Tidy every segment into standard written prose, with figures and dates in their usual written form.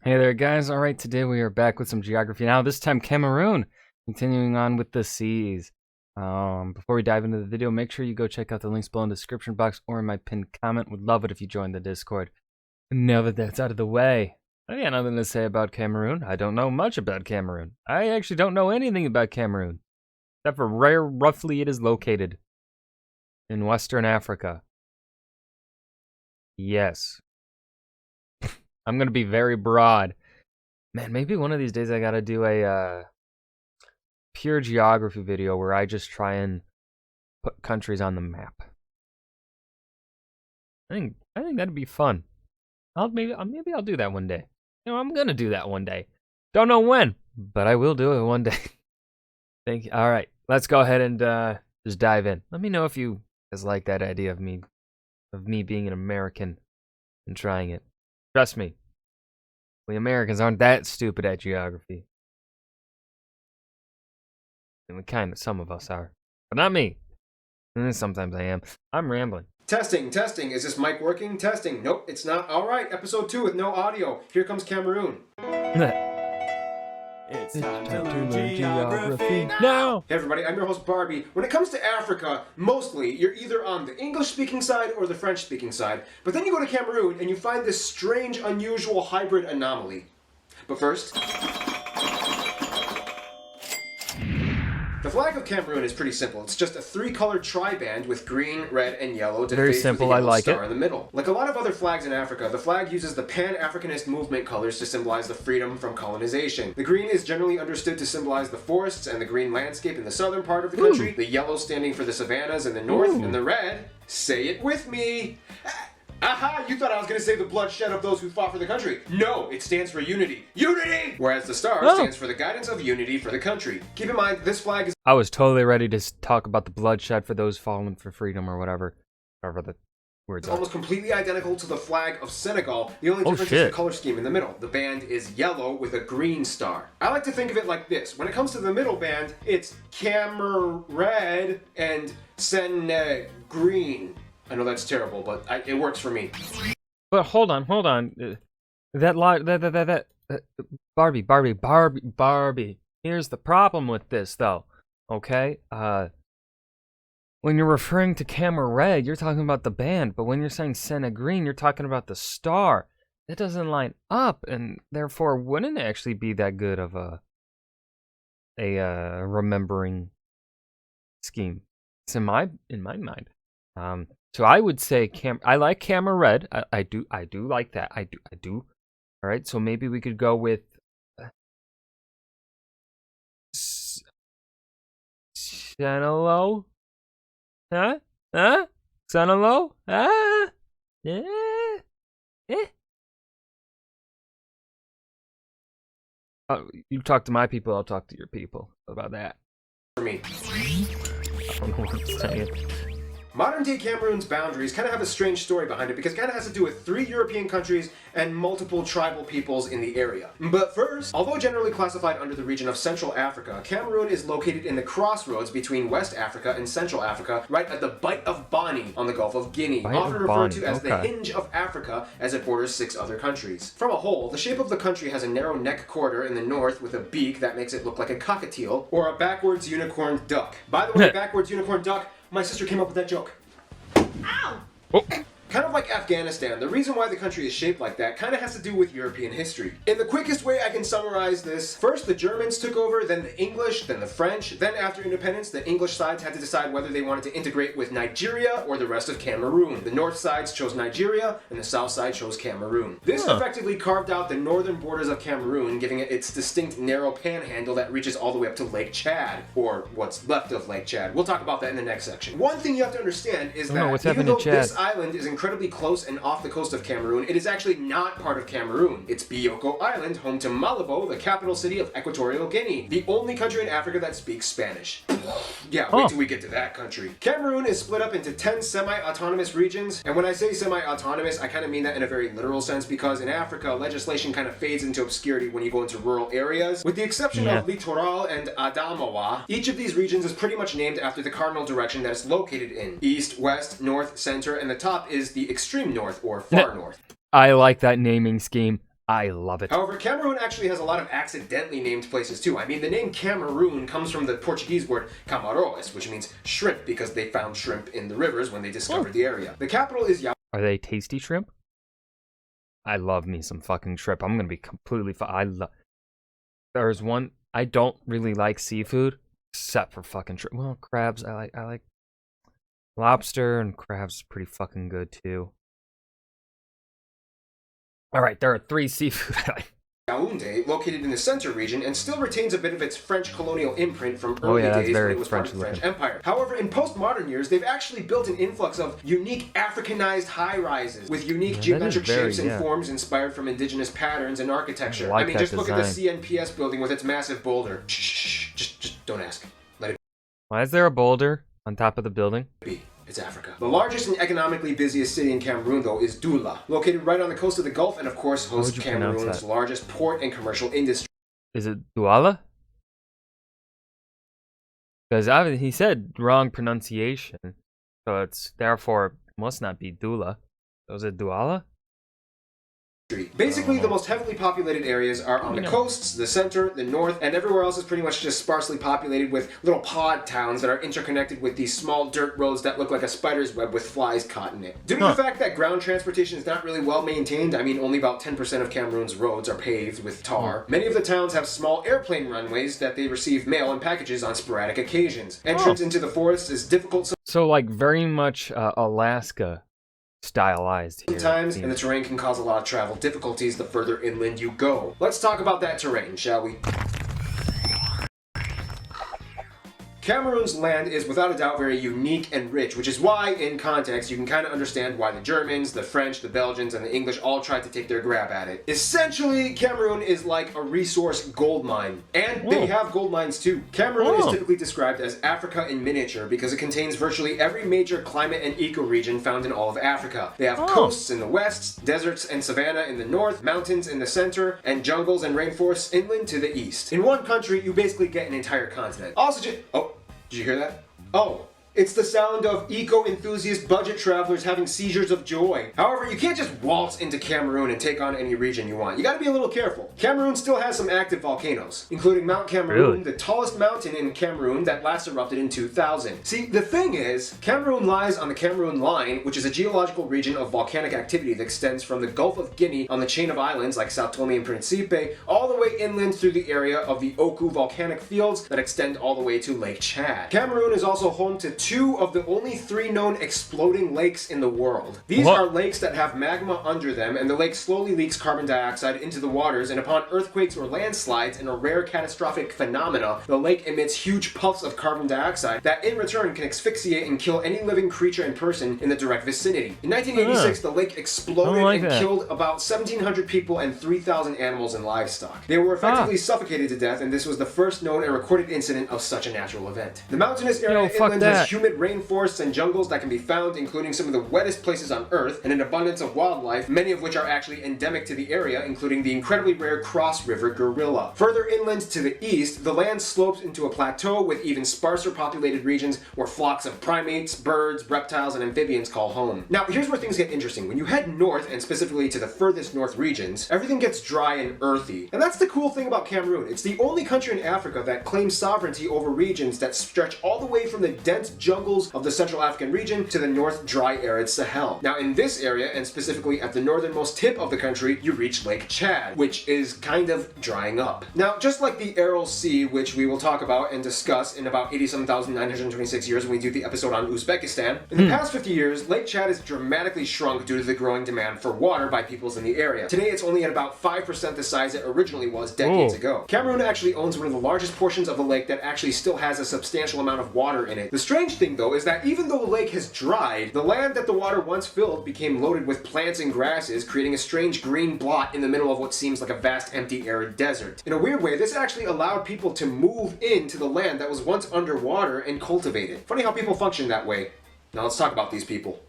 Hey there, guys. All right, today we are back with some geography. Now, this time Cameroon, continuing on with the seas. Before we dive into the video, make sure you go check out the links below in the description box or in my pinned comment. Would love it if you joined the Discord. Now that that's out of the way, I got nothing to say about Cameroon. I don't know much about Cameroon. I actually don't know anything about Cameroon, except for where roughly it is located. In Western Africa. Yes. I'm going to be very broad. Man, maybe one of these days I got to do a pure geography video where I just try and put countries on the map. I think that'd be fun. Maybe I'll do that one day. You know, I'm going to do that one day. Don't know when, but I will do it one day. Thank you. All right, let's go ahead and just dive in. Let me know if you guys like that idea of me being an American and trying it. Trust me, we Americans aren't that stupid at geography. And some of us are, but not me. And sometimes I am. I'm rambling. Testing. Is this mic working? Testing. Nope, it's not. All right, episode 2 with no audio. Here comes Cameroon. It's time to learn geography now! Hey everybody, I'm your host Barbie. When it comes to Africa, mostly you're either on the English-speaking side or the French-speaking side. But then you go to Cameroon and you find this strange, unusual hybrid anomaly. But first, the flag of Cameroon is pretty simple. It's just a 3-color tri-band with green, red, and yellow defaced Very simple, with a I yellow like star it. in the middle. Like a lot of other flags in Africa, the flag uses the Pan-Africanist movement colors to symbolize the freedom from colonization. The green is generally understood to symbolize the forests and the green landscape in the southern part of the country, the yellow standing for the savannas in the north, and the red, say it with me, aha! You thought I was going to say the bloodshed of those who fought for the country. No, it stands for unity. Unity! Whereas the star stands for the guidance of unity for the country. Keep in mind, this flag is... I was totally ready to talk about the bloodshed for those fallen for freedom or whatever the words are. almost completely identical to the flag of Senegal. The only difference is the color scheme in the middle. The band is yellow with a green star. I like to think of it like this. When it comes to the middle band, it's Camer red and Sen green. I know that's terrible, but it works for me. But hold on. Barbie. Here's the problem with this, though. Okay? When you're referring to Camera Red, you're talking about the band, but when you're saying Senna Green, you're talking about the star. That doesn't line up, and therefore wouldn't actually be that good of a remembering scheme. It's in my mind. So I would say I like Camera Red. I do like that. I do. All right. So maybe we could go with Senelo. Huh? Senelo? Yeah. You talk to my people, I'll talk to your people. What about that? For me. I don't know what I'm saying. Modern-day Cameroon's boundaries kind of have a strange story behind it because it kind of has to do with 3 European countries and multiple tribal peoples in the area. But first, although generally classified under the region of Central Africa, Cameroon is located in the crossroads between West Africa and Central Africa, right at the Bight of Bonny on the Gulf of Guinea, often referred to as the hinge of Africa as it borders 6 other countries. From a whole, the shape of the country has a narrow neck corridor in the north with a beak that makes it look like a cockatiel or a backwards unicorn duck. By the way, backwards unicorn duck, my sister came up with that joke. Ow! Oh. Kind of like Afghanistan, the reason why the country is shaped like that kind of has to do with European history. In the quickest way I can summarize this, first the Germans took over, then the English, then the French, then after independence the English sides had to decide whether they wanted to integrate with Nigeria or the rest of Cameroon. The north sides chose Nigeria, and the south side chose Cameroon. This effectively carved out the northern borders of Cameroon, giving it its distinct narrow panhandle that reaches all the way up to Lake Chad, or what's left of Lake Chad. We'll talk about that in the next section. One thing you have to understand is that even though this island is incredibly close and off the coast of Cameroon, it is actually not part of Cameroon. It's Bioko Island, home to Malabo, the capital city of Equatorial Guinea, the only country in Africa that speaks Spanish. Yeah, wait till we get to that country. Cameroon is split up into 10 semi-autonomous regions, and when I say semi-autonomous, I kind of mean that in a very literal sense because in Africa, legislation kind of fades into obscurity when you go into rural areas. With the exception of Littoral and Adamawa, each of these regions is pretty much named after the cardinal direction that it's located in. East, west, north, center, and the top is the extreme north or far north. I like that naming scheme. I love it. However, Cameroon actually has a lot of accidentally named places too. I mean, the name Cameroon comes from the Portuguese word camaroes, which means shrimp, because they found shrimp in the rivers when they discovered the area. The capital is Are they tasty shrimp? I love me some fucking shrimp. I'm gonna be completely There's one, I don't really like seafood, except for fucking shrimp. Well, crabs, I like lobster, and crabs pretty fucking good too. Alright, there are 3 seafood I like. Yaoundé, located in the center region, and still retains a bit of its French colonial imprint from early days when it was part of the French Empire. However, in postmodern years, they've actually built an influx of unique Africanized high-rises with unique geometric shapes and forms inspired from indigenous patterns and architecture. I mean, just look at the CNPS building with its massive boulder. Shh, just don't ask. Let it Why is there a boulder on top of the building? be. It's Africa. The largest and economically busiest city in Cameroon, though, is Douala, located right on the coast of the Gulf and, of course, hosts Cameroon's largest port and commercial industry. Is it Douala? Because he said wrong pronunciation, so it's therefore must not be Dula. So is it Douala? Basically, the most heavily populated areas are on the coasts, the center, the north, and everywhere else is pretty much just sparsely populated with little pod towns that are interconnected with these small dirt roads that look like a spider's web with flies caught in it. Due to the fact that ground transportation is not really well maintained, I mean only about 10% of Cameroon's roads are paved with tar, many of the towns have small airplane runways that they receive mail and packages on sporadic occasions. Entrance into the forest is difficult So like very much Alaska stylized here. sometimes, and the terrain can cause a lot of travel difficulties the further inland you go. Let's talk about that terrain, shall we? Cameroon's land is without a doubt very unique and rich, which is why, in context, you can kind of understand why the Germans, the French, the Belgians, and the English all tried to take their grab at it. Essentially, Cameroon is like a resource gold mine. And they have gold mines too. Cameroon is typically described as Africa in miniature because it contains virtually every major climate and ecoregion found in all of Africa. They have coasts in the west, deserts and savanna in the north, mountains in the center, and jungles and rainforests inland to the east. In one country, you basically get an entire continent. Also, did you hear that? Oh, it's the sound of eco-enthusiast budget travelers having seizures of joy. However, you can't just waltz into Cameroon and take on any region you want. You gotta be a little careful. Cameroon still has some active volcanoes, including Mount Cameroon, the tallest mountain in Cameroon that last erupted in 2000. See, the thing is, Cameroon lies on the Cameroon Line, which is a geological region of volcanic activity that extends from the Gulf of Guinea on the chain of islands like Sao Tome and Principe, all the way inland through the area of the Oku volcanic fields that extend all the way to Lake Chad. Cameroon is also home to 2 of the only 3 known exploding lakes in the world. These are lakes that have magma under them, and the lake slowly leaks carbon dioxide into the waters, and upon earthquakes or landslides in a rare catastrophic phenomena, the lake emits huge puffs of carbon dioxide that in return can asphyxiate and kill any living creature and person in the direct vicinity. In 1986, the lake exploded and killed about 1,700 people and 3,000 animals and livestock. They were effectively suffocated to death, and this was the first known and recorded incident of such a natural event. The mountainous area inland has humid rainforests and jungles that can be found, including some of the wettest places on Earth, and an abundance of wildlife, many of which are actually endemic to the area, including the incredibly rare Cross River gorilla. Further inland to the east, the land slopes into a plateau with even sparser populated regions where flocks of primates, birds, reptiles, and amphibians call home. Now, here's where things get interesting. When you head north, and specifically to the furthest north regions, everything gets dry and earthy. And that's the cool thing about Cameroon. It's the only country in Africa that claims sovereignty over regions that stretch all the way from the dense jungles of the Central African region to the north dry arid Sahel. Now in this area, and specifically at the northernmost tip of the country, you reach Lake Chad, which is kind of drying up. Now just like the Aral Sea, which we will talk about and discuss in about 87,926 years when we do the episode on Uzbekistan, in the past 50 years, Lake Chad has dramatically shrunk due to the growing demand for water by peoples in the area. Today it's only at about 5% the size it originally was decades ago. Cameroon actually owns one of the largest portions of the lake that actually still has a substantial amount of water in it. The strange thing though is that even though the lake has dried, the land that the water once filled became loaded with plants and grasses, creating a strange green blot in the middle of what seems like a vast empty arid desert. In a weird way, this actually allowed people to move into the land that was once underwater and cultivate it. Funny how people function that way. Now let's talk about these people.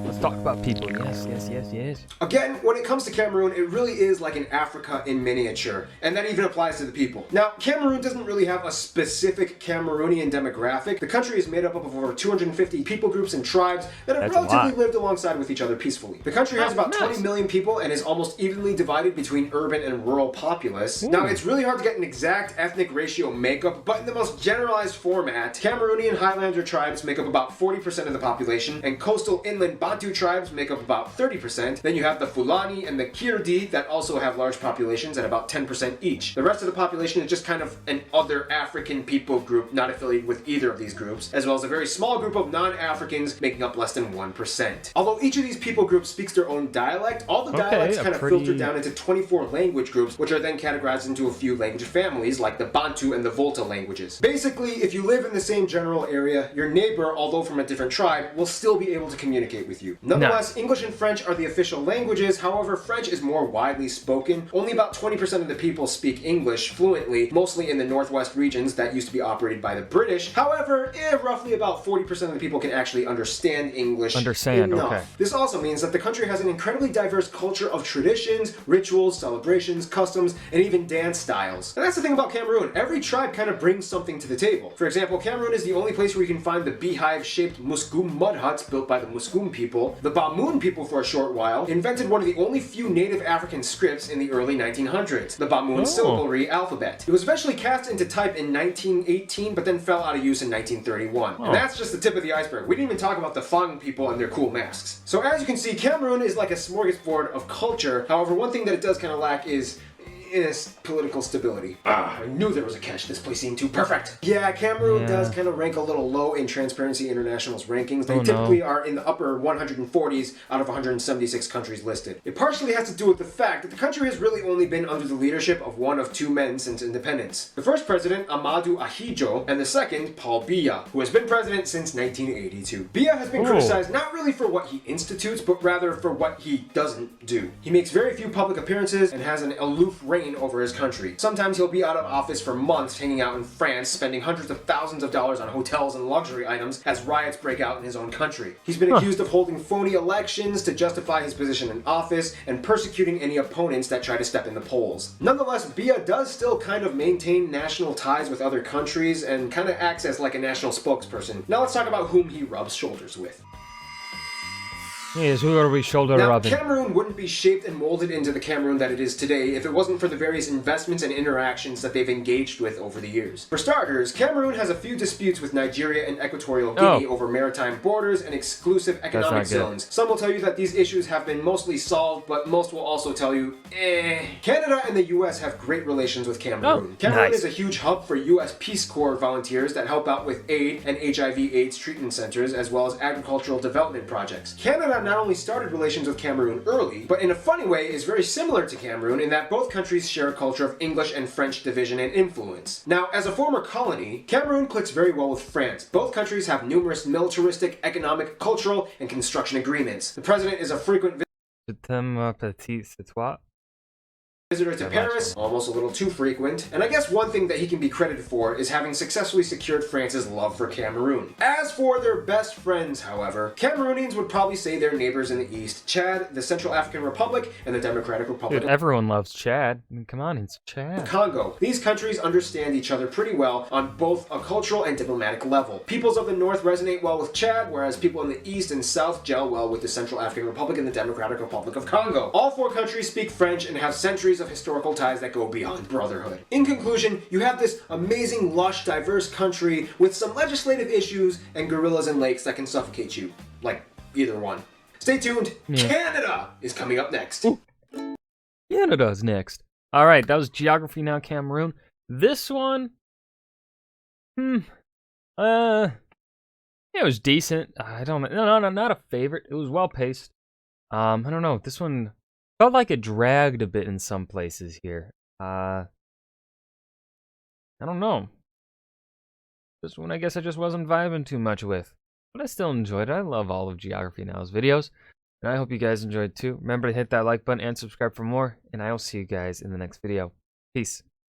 Let's talk about people. Yes. Again, when it comes to Cameroon, it really is like an Africa in miniature, and that even applies to the people. Now, Cameroon doesn't really have a specific Cameroonian demographic. The country is made up of over 250 people groups and tribes that have relatively lived alongside with each other peacefully. The country has about 20 million people and is almost evenly divided between urban and rural populace. Now, it's really hard to get an exact ethnic ratio makeup, but in the most generalized format, Cameroonian Highlander tribes make up about 40% of the population, and coastal inland Bantu tribes make up about 30%. Then you have the Fulani and the Kirdi that also have large populations at about 10% each. The rest of the population is just kind of an other African people group not affiliated with either of these groups, as well as a very small group of non-Africans making up less than 1%. Although each of these people groups speaks their own dialect, all the dialects kind of filter down into 24 language groups, which are then categorized into a few language families like the Bantu and the Volta languages. Basically, if you live in the same general area, your neighbor, although from a different tribe, will still be able to communicate with you. Nonetheless, English and French are the official languages. However, French is more widely spoken. Only about 20% of the people speak English fluently, mostly in the northwest regions that used to be operated by the British. However, roughly about 40% of the people can actually understand English enough. Okay. This also means that the country has an incredibly diverse culture of traditions, rituals, celebrations, customs, and even dance styles. And that's the thing about Cameroon. Every tribe kind of brings something to the table. For example, Cameroon is the only place where you can find the beehive-shaped Muskum mud huts built by the Muskum people. The Bamoun people, for a short while, invented one of the only few native African scripts in the early 1900s, the Bamoun syllabary alphabet. It was eventually cast into type in 1918, but then fell out of use in 1931. And that's just the tip of the iceberg. We didn't even talk about the Fang people and their cool masks. So as you can see, Cameroon is like a smorgasbord of culture. However, one thing that it does kind of lack is political stability. I knew there was a catch. This place seemed too perfect. Yeah, Cameroon does kind of rank a little low in Transparency International's rankings. They typically are in the upper 140s out of 176 countries listed. It partially has to do with the fact that the country has really only been under the leadership of one of two men since independence. The first president, Amadou Ahidjo, and the second, Paul Biya, who has been president since 1982. Biya has been criticized not really for what he institutes, but rather for what he doesn't do. He makes very few public appearances and has an aloof reign over his country. Sometimes he'll be out of office for months hanging out in France, spending hundreds of thousands of dollars on hotels and luxury items as riots break out in his own country. He's been accused of holding phony elections to justify his position in office and persecuting any opponents that try to step in the polls. Nonetheless, Biya does still kind of maintain national ties with other countries and kind of acts as like a national spokesperson. Now let's talk about whom he rubs shoulders with. Yes, who are we shoulder rubbing? Cameroon wouldn't be shaped and molded into the Cameroon that it is today if it wasn't for the various investments and interactions that they've engaged with over the years. For starters, Cameroon has a few disputes with Nigeria and Equatorial Guinea over maritime borders and exclusive economic zones. Some will tell you that these issues have been mostly solved, but most will also tell you, Canada and the US have great relations with Cameroon. Cameroon is a huge hub for US Peace Corps volunteers that help out with aid and HIV/AIDS treatment centers, as well as agricultural development projects. Canada not only started relations with Cameroon early, but in a funny way is very similar to Cameroon in that both countries share a culture of English and French division and influence. Now, as a former colony, Cameroon clicks very well with France. Both countries have numerous militaristic, economic, cultural, and construction agreements. The president is a frequent visitor to Paris, almost a little too frequent, and I guess one thing that he can be credited for is having successfully secured France's love for Cameroon. As for their best friends, however, Cameroonians would probably say their neighbors in the east, Chad, the Central African Republic, and the Democratic Republic. Dude, everyone loves Chad. I mean, come on, it's Chad. Congo. These countries understand each other pretty well on both a cultural and diplomatic level. Peoples of the north resonate well with Chad, whereas people in the east and south gel well with the Central African Republic and the Democratic Republic of Congo. All four countries speak French and have centuries of historical ties that go beyond brotherhood. In conclusion, you have this amazing, lush, diverse country with some legislative issues and gorillas and lakes that can suffocate you. Like, either one. Stay tuned. Canada is coming up next. Canada's next. All right, that was Geography Now Cameroon. This one, it was decent. I don't know, no, not a favorite. It was well paced. I don't know. This one felt like it dragged a bit in some places here. I don't know. This one, I guess I just wasn't vibing too much with. But I still enjoyed it. I love all of Geography Now's videos. And I hope you guys enjoyed too. Remember to hit that like button and subscribe for more. And I will see you guys in the next video. Peace.